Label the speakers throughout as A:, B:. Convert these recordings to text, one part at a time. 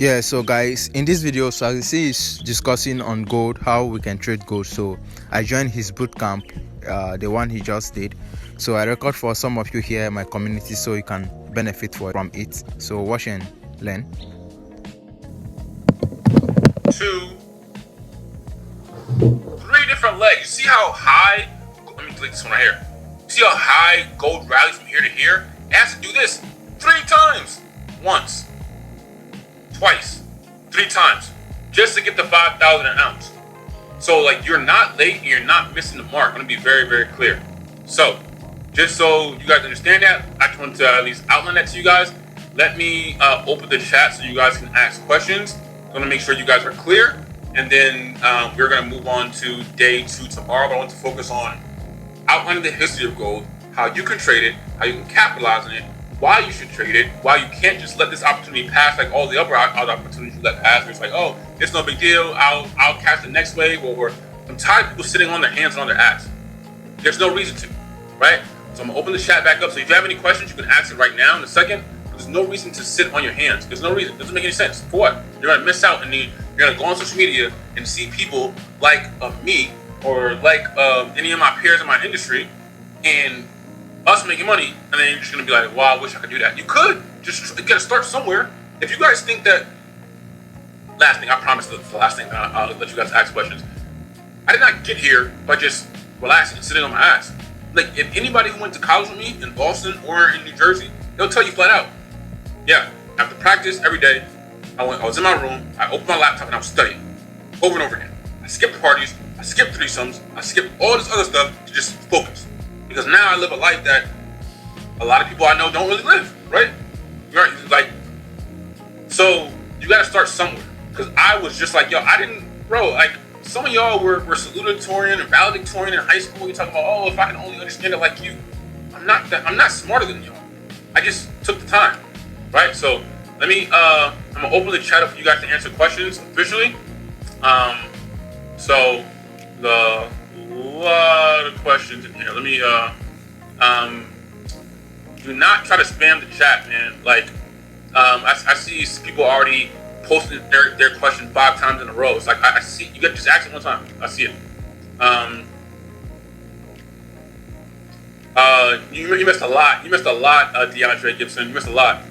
A: Yeah, so guys, in this video, Swaggy is discussing on gold, how we can trade gold. So I joined his bootcamp, the one he just did. So I record for some of you here in my community so you can benefit from it. So watch and learn.
B: 2, 3 different legs. You see how high, let me click this one right here. See how high gold rallies from here to here? It has to do this 3 times. Once, twice, 3 times, just to get the 5,000 an ounce. So like, you're not late and you're not missing the mark. I'm gonna be very, very clear. So just so you guys understand that, I just want to at least outline that to you guys. Let me open the chat so you guys can ask questions. I'm gonna make sure you guys are clear, and then we're gonna move on to day 2 tomorrow. But I want to focus on outlining the history of gold, how you can trade it, how you can capitalize on it, why you should trade it, why you can't just let this opportunity pass like all the other opportunities you let pass. Where it's like, oh, it's no big deal, I'll catch the next wave, or I'm tired of people sitting on their hands and on their ass. There's no reason to, right? So I'm gonna open the chat back up. So if you have any questions, you can ask it right now in a second. There's no reason to sit on your hands. There's no reason. It doesn't make any sense. For what? You're gonna miss out, and you're gonna go on social media and see people like me or like any of my peers in my industry, and us making money, and then you're just gonna be like, wow, I wish I could do that. You could. Just gotta start somewhere. If you guys think that, last thing, I promise the last thing, I'll let you guys ask questions. I did not get here by just relaxing and sitting on my ass. Like, if anybody who went to college with me in Boston or in New Jersey, they'll tell you flat out, yeah, after practice every day, I was in my room, I opened my laptop, and I was studying over and over again. I skipped parties, I skipped threesomes, I skipped all this other stuff to just focus. Because now I live a life that a lot of people I know don't really live, right? Right? Like, so you gotta start somewhere. Because I was just like, yo, like, some of y'all were salutatorian and valedictorian in high school. You talk about, oh, if I can only understand it like you. I'm not smarter than y'all. I just took the time, right? So let me, I'm gonna open the chat up for you guys to answer questions officially. So the lot of questions in here. Let me, do not try to spam the chat, man. Like, I see people already posted their question 5 times in a row. It's like, I see, you got just ask it one time. I see it. You missed a lot. You missed a lot, DeAndre Gibson. You missed a lot.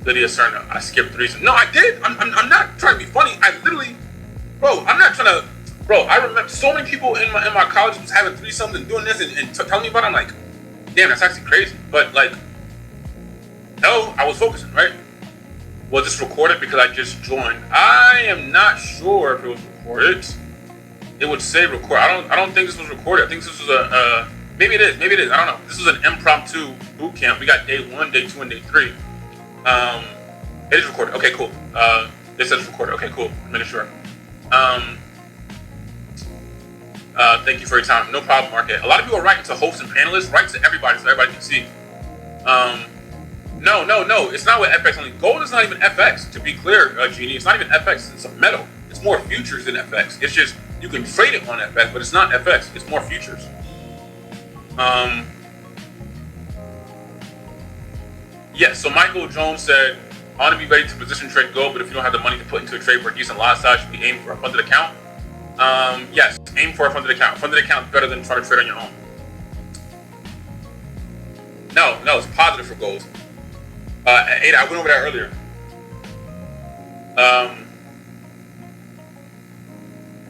B: Lydia Serna, I skipped 3. No, I did. I'm not trying to be funny. I literally, I'm not trying to, I remember so many people in my college was having threesomes and doing this and telling me about it. I'm like, damn, that's actually crazy. But like, no, I was focusing, right? Was this recorded because I just joined? I am not sure if it was recorded. It would say record. I don't think this was recorded. I think this was a maybe it is. Maybe it is. I don't know. This is an impromptu boot camp. We got day 1, day 2, and day 3. It is recorded. Okay, cool. It says recorded. Okay, cool. I'm making sure. Thank you for your time. No problem, Market. A lot of people are writing to hosts and panelists. Write to everybody so everybody can see. No. It's not with FX only. Gold is not even FX, to be clear, Genie. It's not even FX. It's a metal. It's more futures than FX. It's just, you can trade it on FX, but it's not FX. It's more futures. Yes, so Michael Jones said, I want to be ready to position trade gold, but if you don't have the money to put into a trade for a decent lot size, should we aim for a funded account? Yes, aim for a funded account. Funded account is better than trying to trade on your own. No, it's positive for gold. Ada, I went over that earlier.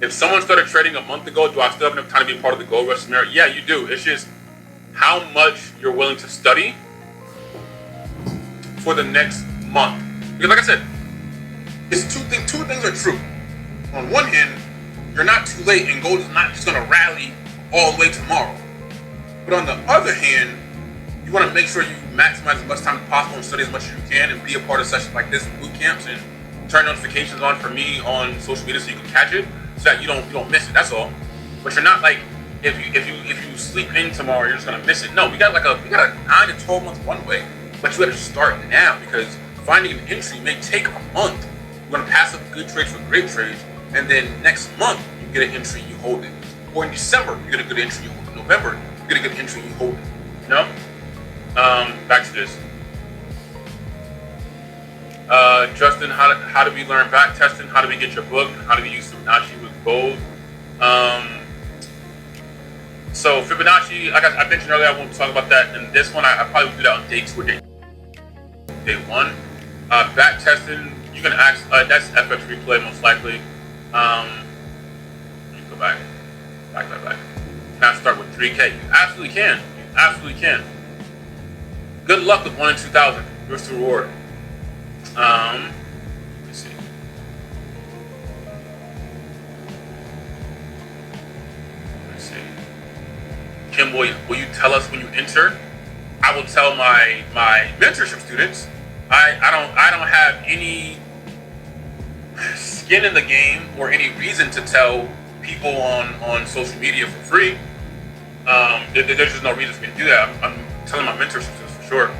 B: If someone started trading a month ago, do I still have enough time to be part of the gold rush scenario? Yeah, you do. It's just how much you're willing to study for the next month. Because like I said, it's two things are true. On one hand, you're not too late and gold is not just gonna rally all the way tomorrow. But on the other hand, you want to make sure you maximize as much time as possible and study as much as you can and be a part of sessions like this, boot camps, and turn notifications on for me on social media so you can catch it, so that you don't miss it. That's all. But you're not like, if you sleep in tomorrow, you're just gonna miss it. No, we got a 9 to 12 month runway, but you got to start now, because finding an entry may take a month. You're gonna pass up good trades for great trades, and then next month you get an entry, you hold it. Or in December you get a good entry, you hold it. In November you get a good entry, you hold it. You know? Back to this. Justin, how do we learn back testing? How do we get your book? How do we use Fibonacci with gold? So Fibonacci, like I mentioned earlier, I won't talk about that in this one. I probably will do that on day 2 or day 1. Back testing, you can ask. That's FX replay most likely. Let me go back. Can I start with 3K? You absolutely can. You absolutely can. Good luck with 1 in 2,000. Risk to reward. Let's see. Kim, will you tell us when you enter? I will tell my mentorship students. I don't have any skin in the game or any reason to tell people on social media for free. There's just no reason for me to do that. I'm telling my mentorship students for sure.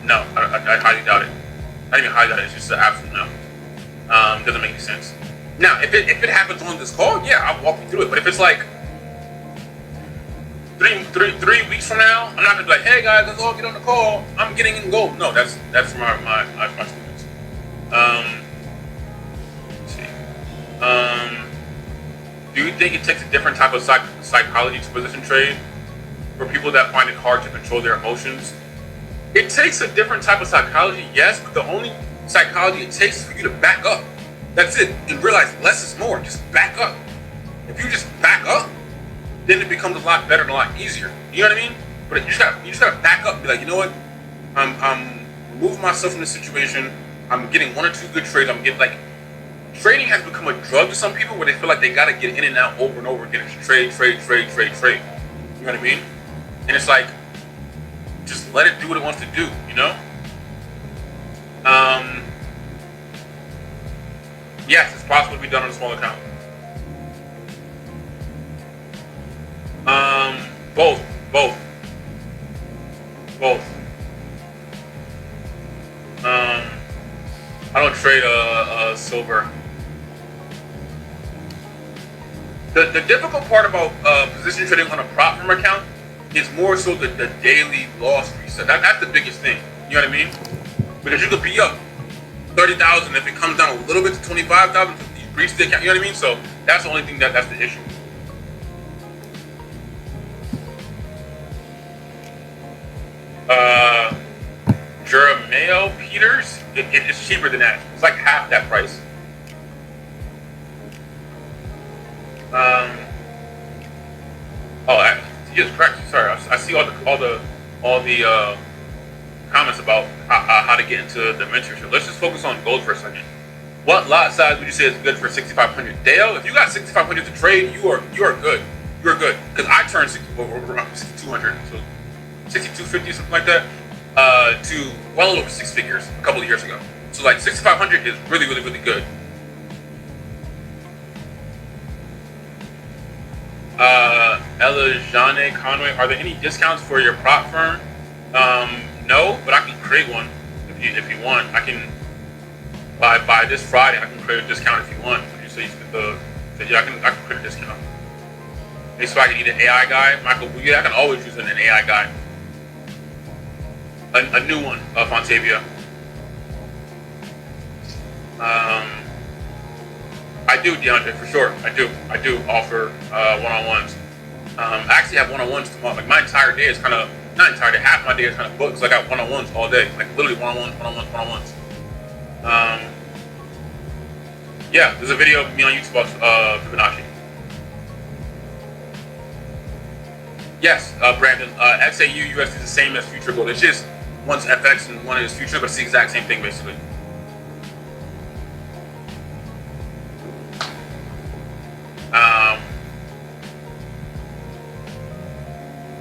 B: No, I highly doubt it. Not even highly doubt it. It's just an absolute no. Doesn't make any sense. Now, if it happens on this call, yeah, I'll walk you through it. But if it's like 3 weeks from now, I'm not gonna be like, hey guys, let's all get on the call. I'm getting in gold. No, that's for my students. Let's see. Do you think it takes a different type of psychology to position trade for people that find it hard to control their emotions? It takes a different type of psychology, yes, but the only psychology it takes is for you to back up. That's it. And realize less is more. Just back up. If you just back up, then it becomes a lot better and a lot easier. You know what I mean? But you just gotta back up and be like, you know what? I'm removing myself from this situation. I'm getting 1 or 2 good trades. I'm getting like trading has become a drug to some people where they feel like they gotta get in and out over and over again. It's trade. You know what I mean? And it's like, just let it do what it wants to do, you know? Yes, it's possible to be done on a small account. Both. I don't trade silver. The difficult part about position trading on a prop firm account is more so the daily loss reset. That's the biggest thing. You know what I mean? Because you could be up 30,000 if it comes down a little bit to 25,000, you breach the account. You know what I mean? So that's the only thing that's the issue. Jermail Peters, it's cheaper than that. It's like half that price. He is correct. Sorry, I see all the comments about how to get into the mentorship. Let's just focus on gold for a second. What lot size would you say is good for 6,500? Dale, if you got 6,500 to trade, you are good. You're good. Because I turned 6,200, so 6,250, something like that, to well over 6 figures a couple of years ago. So like 6,500 is really good. Elijane Conway, are there any discounts for your prop firm? No, but I can create one if you want. I can by this Friday I can create a discount if you want. I can create a discount. Hey, so I can need an AI guy. Michael, yeah, I can always use an AI guy. A new one, Fontavia. I do, DeAndre, for sure. I do offer one-on-ones. I actually have one-on-ones tomorrow. Like my entire day is kind of, not entire day, half my day is kind of booked. So I got one-on-ones all day. Like literally one-on-ones. Yeah, there's a video of me on YouTube about Fibonacci. Yes, Brandon, XAU USD is the same as future gold. It's just one's FX and one is future, but it's the exact same thing basically.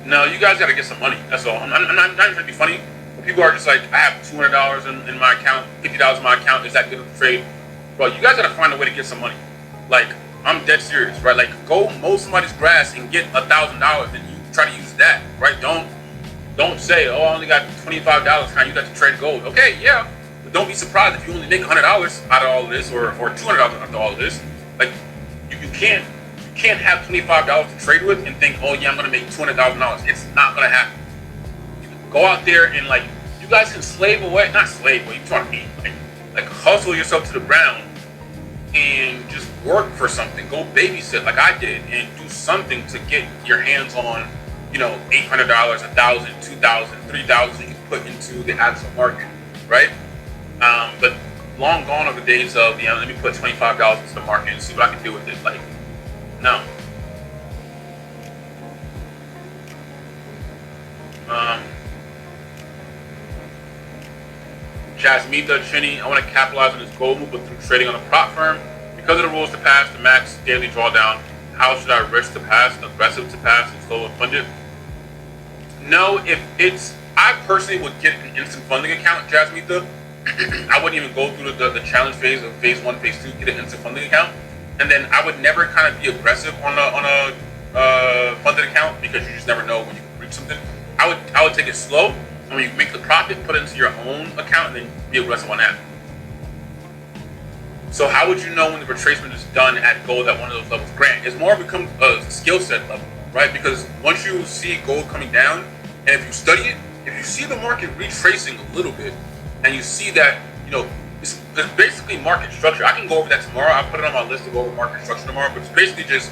B: No, you guys gotta get some money. That's all. I'm not trying to be funny. But people are just like, I have $200 in my account, $50 in my account. Is that good of a trade? Bro, you guys gotta find a way to get some money. Like, I'm dead serious, right? Like, go mow somebody's grass and get $1,000, and you try to use that, right? Don't say, oh, I only got $25. Can I use that to trade gold? Okay, yeah, but don't be surprised if you only make $100 out of all of this, or $200 out of all of this. Like, you can't have $25 to trade with and think, oh yeah, I'm gonna make $200,000. It's not gonna happen. Go out there and like you guys can slave away, not slave, but you trying to eat, like hustle yourself to the ground and just work for something. Go babysit like I did and do something to get your hands on, you know, $800, $1,000, $2,000, $3,000 you can put into the actual market, right? But long gone are the days of, you know, let me put $25 into the market and see what I can do with it. Like, no. Jasmita Chinny, I want to capitalize on this gold move, but through trading on a prop firm. Because of the rules to pass, the max daily drawdown, how should I risk to pass, aggressive to pass, and slow and fund it? No, if it's, I personally would get an instant funding account, Jasmita. I wouldn't even go through the challenge phase of phase 1, phase 2, get an instant funding account. And then I would never kind of be aggressive on a funded account because you just never know when you can reach something. I would take it slow. And when you make the profit, put it into your own account and then be aggressive on that. So how would you know when the retracement is done at gold at one of those levels? Grant, it's more becomes a skill set level, right? Because once you see gold coming down, and if you study it, if you see the market retracing a little bit, and you see that, you know, it's basically market structure. I can go over that tomorrow. I'll put it on my list to go over market structure tomorrow. But it's basically just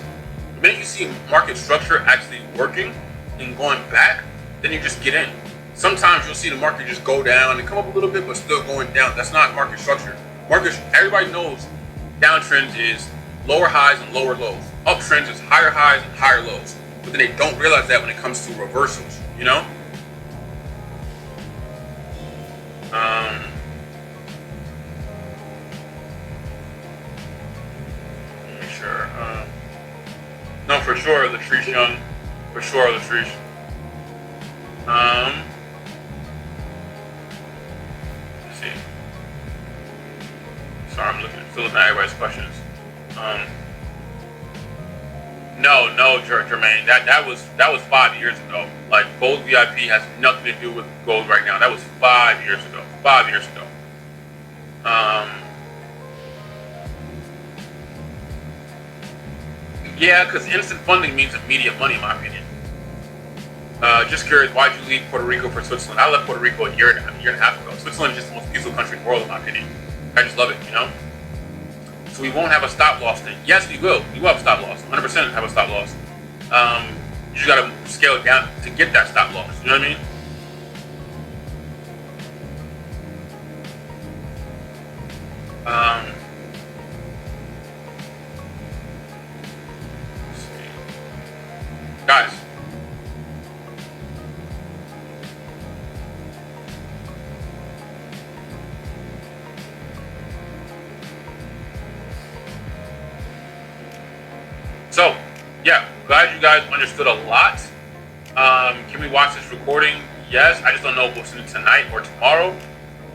B: the minute you see market structure actually working and going back, then you just get in. Sometimes you'll see the market just go down and come up a little bit, but still going down. That's not market structure. Everybody knows downtrends is lower highs and lower lows. Uptrends is higher highs and higher lows. But then they don't realize that when it comes to reversals, you know? Let me make sure. No, for sure, Latrice Young. For sure, Latrice. Let's see. Sorry, I'm filling out everybody's questions. No, Jermaine. That was 5 years ago. Like, Gold VIP has nothing to do with gold right now. That was 5 years ago. 5 years ago. Yeah, because instant funding means immediate money, in my opinion. Just curious, why'd you leave Puerto Rico for Switzerland? I left Puerto Rico a year and a half ago. Switzerland is just the most peaceful country in the world, in my opinion. I just love it, you know? So we won't have a stop loss then. Yes, we will. We will have a stop loss. 100% have a stop loss. You just got to scale it down to get that stop loss. You know what I mean? Let's see. Guys. So, yeah, glad you guys understood a lot. Can we watch this recording? Yes. I just don't know if we'll see it tonight or tomorrow.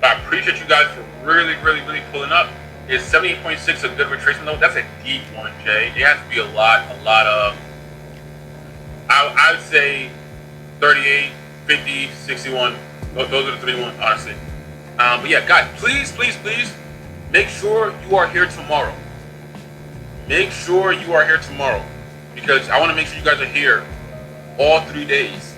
B: But I appreciate you guys for really pulling up. Is 78.6 a good retracement though? That's a deep one, Jay. It has to be a lot of, I would say 38, 50, 61. Those are the 3 ones, honestly. But yeah, guys, please, make sure you are here tomorrow. Make sure you are here tomorrow, because I want to make sure you guys are here all 3 days.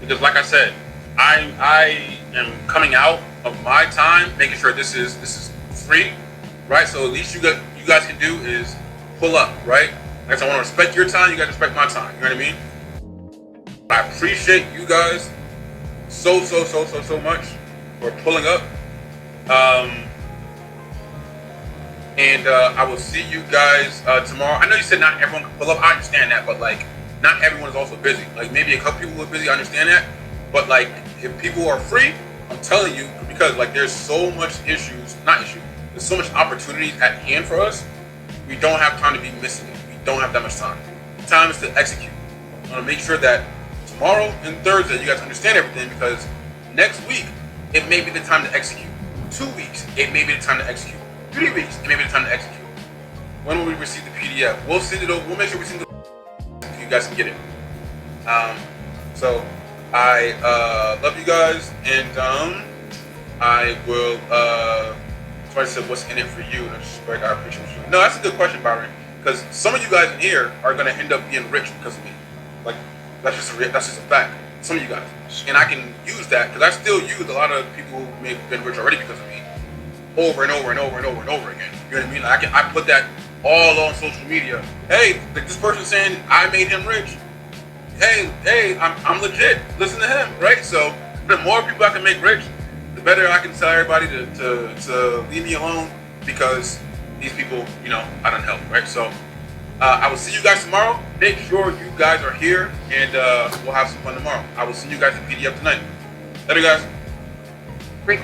B: Because like I said, I am coming out of my time, making sure this is free, right? So at least you guys can do is pull up, right? Like I said, I want to respect your time. You guys respect my time. You know what I mean? I appreciate you guys so much for pulling up. And I will see you guys tomorrow. I know you said not everyone can pull up. I understand that, but like, not everyone is also busy. Like, maybe a couple people are busy. I understand that, but like, if people are free, I'm telling you, because like, there's so much there's so much opportunities at hand for us. We don't have time to be missing it. We don't have that much time. The time is to execute. I want to make sure that tomorrow and Thursday you guys understand everything, because next week it may be the time to execute. 2 weeks, it may be the time to execute. 3 weeks, it may be the time to execute. When will we receive the PDF? We'll send it over. We'll make sure we send it over so you guys can get it. So I love you guys, and I will. Somebody said, "What's in it for you?" And I appreciate you. No, that's a good question, Byron. Because some of you guys in here are going to end up being rich because of me. Like, that's just a fact. some of you guys, and I can use that because I still use a lot of people who may have been rich already because of me, over and over and over and over and over again. You know what I mean? Like I put that all on social media. Hey, like this person saying I made him rich. Hey, I'm legit. Listen to him, right? So the more people I can make rich, the better I can tell everybody to leave me alone because these people, you know, I don't help, right? So I will see you guys tomorrow. Make sure you guys are here, and we'll have some fun tomorrow. I will send you guys a PDF tonight. Later, guys.
C: Great.